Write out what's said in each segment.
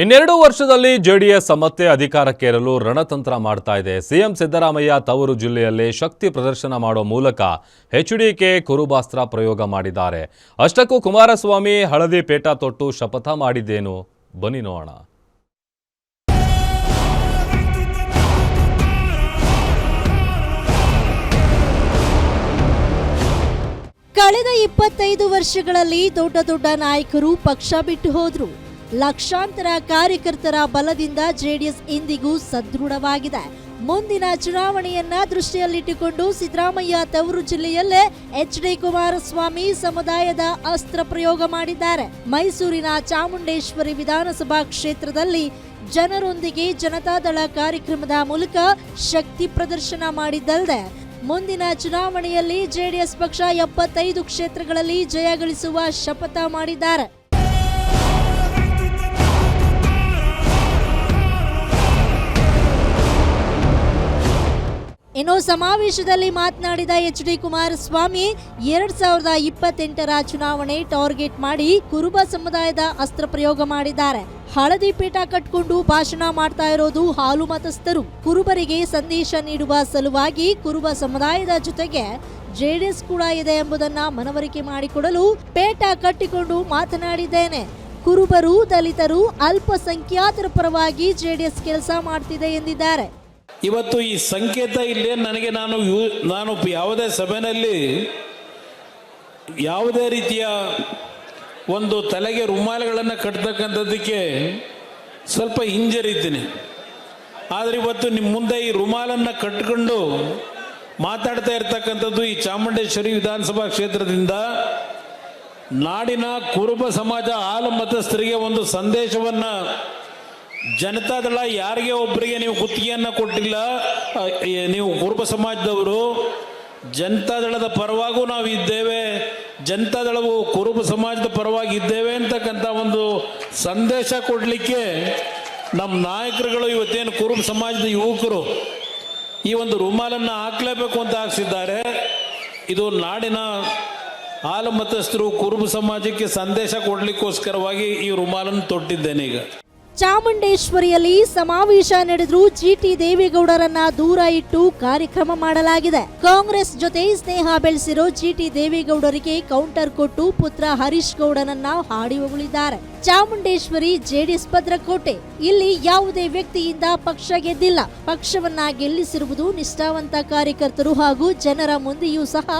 ಇನ್ನೆರಡು ವರ್ಷದಲ್ಲಿ ಜೆಡಿಎಸ್ ಮತ್ತೆ ಅಧಿಕಾರಕ್ಕೇರಲು ರಣತಂತ್ರ ಮಾಡ್ತಾ ಇದೆ. ಸಿಎಂ ಸಿದ್ದರಾಮಯ್ಯ ತವರು ಜಿಲ್ಲೆಯಲ್ಲೇ ಶಕ್ತಿ ಪ್ರದರ್ಶನ ಮಾಡೋ ಮೂಲಕ ಎಚ್ಡಿಕೆ ಕುರುಬಾಸ್ತ್ರ ಪ್ರಯೋಗ ಮಾಡಿದ್ದಾರೆ. ಅಷ್ಟಕ್ಕೂ ಕುಮಾರಸ್ವಾಮಿ ಹಳದಿ ಪೇಟ ತೊಟ್ಟು ಶಪಥ ಮಾಡಿದ್ದೇನು? ಬನ್ನಿ ನೋಡೋಣ. ಕಳೆದ 25 ವರ್ಷಗಳಲ್ಲಿ ದೊಡ್ಡ ದೊಡ್ಡ ನಾಯಕರು ಪಕ್ಷ ಬಿಟ್ಟು ಹೋದ್ರು. ಲಕ್ಷಾಂತರ ಕಾರ್ಯಕರ್ತರ ಬಲದಿಂದ ಜೆಡಿಎಸ್ ಇಂದಿಗೂ ಸದೃಢವಾಗಿದೆ. ಮುಂದಿನ ಚುನಾವಣೆಯನ್ನ ದೃಷ್ಟಿಯಲ್ಲಿಟ್ಟುಕೊಂಡು ಸಿದ್ದರಾಮಯ್ಯ ತವರು ಜಿಲ್ಲೆಯಲ್ಲೇ ಎಚ್ಡಿ ಕುಮಾರಸ್ವಾಮಿ ಸಮುದಾಯದ ಅಸ್ತ್ರ ಪ್ರಯೋಗ ಮಾಡಿದ್ದಾರೆ. ಮೈಸೂರಿನ ಚಾಮುಂಡೇಶ್ವರಿ ವಿಧಾನಸಭಾ ಕ್ಷೇತ್ರದಲ್ಲಿ ಜನರೊಂದಿಗೆ ಜನತಾದಳ ಕಾರ್ಯಕ್ರಮದ ಮೂಲಕ ಶಕ್ತಿ ಪ್ರದರ್ಶನ ಮಾಡಿದ್ದಲ್ಲದೆ ಮುಂದಿನ ಚುನಾವಣೆಯಲ್ಲಿ ಜೆಡಿಎಸ್ ಪಕ್ಷ 75 ಕ್ಷೇತ್ರಗಳಲ್ಲಿ ಜಯ ಗಳಿಸುವ ಶಪಥ ಮಾಡಿದ್ದಾರೆ. ಇನ್ನು ಸಮಾವೇಶದಲ್ಲಿ ಮಾತನಾಡಿದ ಎಚ್ಡಿ ಕುಮಾರಸ್ವಾಮಿ 2028ರ ಚುನಾವಣೆ ಟಾರ್ಗೆಟ್ ಮಾಡಿ ಕುರುಬ ಸಮುದಾಯದ ಅಸ್ತ್ರ ಪ್ರಯೋಗ ಮಾಡಿದ್ದಾರೆ. ಹಳದಿ ಪೀಠ ಕಟ್ಕೊಂಡು ಭಾಷಣ ಮಾಡ್ತಾ ಇರೋದು ಹಾಲು ಮತಸ್ಥರು. ಕುರುಬರಿಗೆ ಸಂದೇಶ ನೀಡುವ ಸಲುವಾಗಿ ಕುರುಬ ಸಮುದಾಯದ ಜೊತೆಗೆ ಜೆಡಿಎಸ್ ಕೂಡ ಇದೆ ಎಂಬುದನ್ನ ಮನವರಿಕೆ ಮಾಡಿಕೊಡಲು ಪೇಟ ಕಟ್ಟಿಕೊಂಡು ಮಾತನಾಡಿದ್ದೇನೆ. ಕುರುಬರು, ದಲಿತರು, ಅಲ್ಪಸಂಖ್ಯಾತರ ಪರವಾಗಿ ಜೆಡಿಎಸ್ ಕೆಲಸ ಮಾಡ್ತಿದೆ ಎಂದಿದ್ದಾರೆ. ಇವತ್ತು ಈ ಸಂಕೇತ ಇಲ್ಲೇ ನನಗೆ ನಾನು ಯಾವುದೇ ಸಭೆಯಲ್ಲಿ ಯಾವುದೇ ರೀತಿಯ ಒಂದು ತಲೆಗೆ ರುಮಾಲುಗಳನ್ನು ಕಟ್ತಕ್ಕಂಥದ್ದಕ್ಕೆ ಸ್ವಲ್ಪ ಹಿಂಜರಿತೀನಿ. ಆದರೆ ಇವತ್ತು ನಿಮ್ಮ ಮುಂದೆ ಈ ರುಮಾಲನ್ನು ಕಟ್ಟಿಕೊಂಡು ಮಾತಾಡ್ತಾ ಇರ್ತಕ್ಕಂಥದ್ದು ಈ ಚಾಮುಂಡೇಶ್ವರಿ ವಿಧಾನಸಭಾ ಕ್ಷೇತ್ರದಿಂದ ನಾಡಿನ ಕುರುಬ ಸಮಾಜ ಹಾಲು ಮತಸ್ಥರಿಗೆ ಒಂದು ಸಂದೇಶವನ್ನು ಜನತಾದಳ ಯಾರಿಗೆ ಒಬ್ಬರಿಗೆ ನೀವು ಗುತ್ತಿಗೆಯನ್ನು ಕೊಟ್ಟಿಲ್ಲ, ನೀವು ಕುರುಬ ಸಮಾಜದವರು ಜನತಾದಳದ ಪರವಾಗೂ ನಾವು ಇದ್ದೇವೆ, ಜನತಾದಳವು ಕುರುಬ ಸಮಾಜದ ಪರವಾಗಿ ಇದ್ದೇವೆ ಅಂತಕ್ಕಂಥ ಒಂದು ಸಂದೇಶ ಕೊಡಲಿಕ್ಕೆ ನಮ್ಮ ನಾಯಕರುಗಳು ಇವತ್ತೇನು ಕುರುಬ ಸಮಾಜದ ಯುವಕರು ಈ ಒಂದು ರುಮಾಲನ್ನು ಹಾಕಲೇಬೇಕು ಅಂತ ಹಾಕ್ಸಿದ್ದಾರೆ. ಇದು ನಾಡಿನ ಹಾಲು ಮತಸ್ಥರು ಕುರುಬ ಸಮಾಜಕ್ಕೆ ಸಂದೇಶ ಕೊಡಲಿಕ್ಕೋಸ್ಕರವಾಗಿ ಈ ರುಮಾಲನ್ನು ತೊಟ್ಟಿದ್ದೇನೆ. ಈಗ ಚಾಮುಂಡೇಶ್ವರಿಯಲ್ಲಿ ಸಮಾವೇಶ ನಡೆದರೂ ಜಿಟಿ ದೇವೇಗೌಡರನ್ನ ದೂರ ಇಟ್ಟು ಕಾರ್ಯಕ್ರಮ ಮಾಡಲಾಗಿದೆ. ಕಾಂಗ್ರೆಸ್ ಜೊತೆ ಸ್ನೇಹ ಬೆಳೆಸಿರೋ ಜಿಟಿ ದೇವೇಗೌಡರಿಗೆ ಕೌಂಟರ್ ಕೊಟ್ಟು ಪುತ್ರ ಹರೀಶ್ ಗೌಡನನ್ನ ಹಾಡಿ ಹೊಗಳಿದ್ದಾರೆ. ಚಾಮುಂಡೇಶ್ವರಿ ಜೆಡಿಎಸ್ ಭದ್ರಕೋಟೆ. ಇಲ್ಲಿ ಯಾವುದೇ ವ್ಯಕ್ತಿಯಿಂದ ಪಕ್ಷ ಗೆದ್ದಿಲ್ಲ. ಪಕ್ಷವನ್ನ ಗೆಲ್ಲಿಸಿರುವುದು ನಿಷ್ಠಾವಂತ ಕಾರ್ಯಕರ್ತರು ಹಾಗೂ ಜನರ ಮುಂದೆಯೂ ಸಹ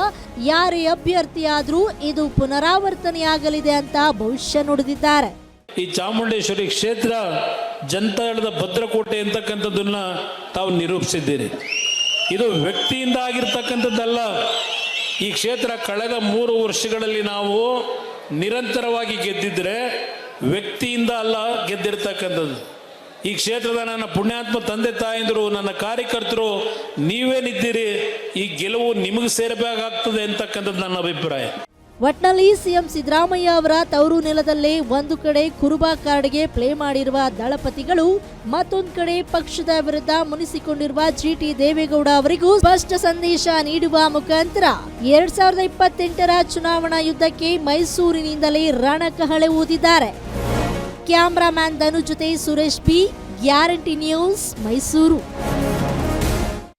ಯಾರೇ ಅಭ್ಯರ್ಥಿಯಾದ್ರೂ ಇದು ಪುನರಾವರ್ತನೆಯಾಗಲಿದೆ ಅಂತ ಭವಿಷ್ಯ ನುಡಿದಿದ್ದಾರೆ. ಈ ಚಾಮುಂಡೇಶ್ವರಿ ಕ್ಷೇತ್ರ ಜನತಾದಳದ ಭದ್ರಕೋಟೆ ಅಂತಕ್ಕಂಥದ್ದನ್ನ ತಾವು ನಿರೂಪಿಸಿದ್ದೀರಿ. ಇದು ವ್ಯಕ್ತಿಯಿಂದ ಆಗಿರ್ತಕ್ಕಂಥದ್ದಲ್ಲ. ಈ ಕ್ಷೇತ್ರ ಕಳೆದ 3 ವರ್ಷಗಳಲ್ಲಿ ನಾವು ನಿರಂತರವಾಗಿ ಗೆದ್ದಿದ್ರೆ ವ್ಯಕ್ತಿಯಿಂದ ಅಲ್ಲ ಗೆದ್ದಿರ್ತಕ್ಕಂಥದ್ದು. ಈ ಕ್ಷೇತ್ರದ ನನ್ನ ಪುಣ್ಯಾತ್ಮ ತಂದೆ ತಾಯಂದಿರು, ನನ್ನ ಕಾರ್ಯಕರ್ತರು ನೀವೇನಿದ್ದೀರಿ, ಈ ಗೆಲುವು ನಿಮಗೆ ಸೇರಬೇಕಾಗ್ತದೆ ಅಂತಕ್ಕಂಥದ್ದು ನನ್ನ ಅಭಿಪ್ರಾಯ. ಒಟ್ನಲ್ಲಿ ಸಿಎಂ ಸಿದ್ದರಾಮಯ್ಯ ಅವರ ತವರು ನೆಲದಲ್ಲೇ ಒಂದು ಕಡೆ ಕುರುಬ ಕಾರ್ಡ್ಗೆ ಪ್ಲೇ ಮಾಡಿರುವ ದಳಪತಿಗಳು, ಮತ್ತೊಂದು ಕಡೆ ಪಕ್ಷದ ವಿರುದ್ಧ ಮುನಿಸಿಕೊಂಡಿರುವ ಜಿಟಿ ದೇವೇಗೌಡ ಅವರಿಗೂ ಸ್ಪಷ್ಟ ಸಂದೇಶ ನೀಡುವ ಮುಖಾಂತರ 2028ರ ಚುನಾವಣಾ ಯುದ್ಧಕ್ಕೆ ಮೈಸೂರಿನಿಂದಲೇ ರಣಕಹಳೆ ಊದಿದ್ದಾರೆ. ಕ್ಯಾಮರಾಮ್ಯಾನ್ ಧನು ಜೊತೆ Suresh B, guarantee news, Mysuru.